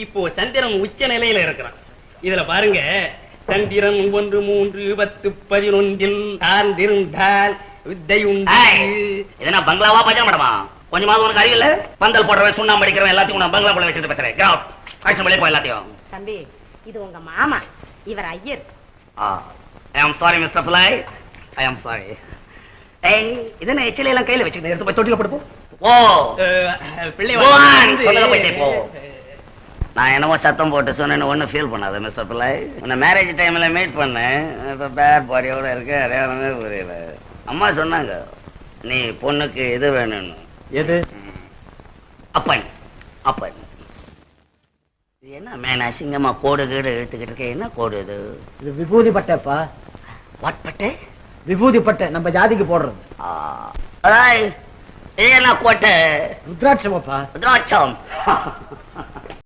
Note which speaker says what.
Speaker 1: இப்போ சந்திரன் உச்ச நிலையில இருக்கிறான். இதுல பாருங்க, சந்திரன் 1 3 10 11 சார்ந்திருந்தால் வித்தை உண்டு.
Speaker 2: இதனா பங்களாவா பஜார் மேடமா? கொஞ்சமாவது உனக்கு அறியல? பந்தல் போடுறவன் சுண்ணாம்பு அடிக்கிறவன் எல்லாத்தையும் நான் பங்களா போல வச்சுட்டு பேசுறேன். கிராப் ஆக்ஷன் வெளியே போய் எல்லாத்தையும்.
Speaker 3: தம்பி, இது உங்க மாமா, இவர் ஐயர்.
Speaker 2: ஐ ஆம் சாரி மிஸ்டர் பிள்ளை, ஐ ஆம் சாரி. ஏய், இதென்ன எச்சில எல்லாம் கையில வச்சுக்கிட்டு எடுத்து போய் தொட்டில போட்டு போ. ஓ
Speaker 1: பிள்ளை
Speaker 2: போ. நான் என்னமோ சத்தம் போட்டு சொன்னேன்னு ஒன்னும் ஃபீல் பண்ணாத மிஸ்டர் பிள்ளை. உன்னை மேரேஜ் டைம்ல மீட் பண்ணேன். இப்ப பேட் பாடியோட இருக்க அடையாளமே புரியல. அம்மா சொன்னாங்க நீ பொண்ணுக்கு இது வேணும்னு.
Speaker 4: எது?
Speaker 2: அப்பன். அப்பன். இது என்ன மேன் அசிங்கமா கோடு கீடு இழுத்துக்கிட்டு இருக்க? என்ன கோடு இது?
Speaker 4: இது விபூதி பட்டைப்பா.
Speaker 2: வாட் பட்டை?
Speaker 4: விபூதி பட்டை, நம்ம ஜாதிக்கு போடுறது.
Speaker 2: இது என்ன கோட்டை?
Speaker 4: ருத்ராட்சமாப்பா.
Speaker 2: ருத்ராட்சம்.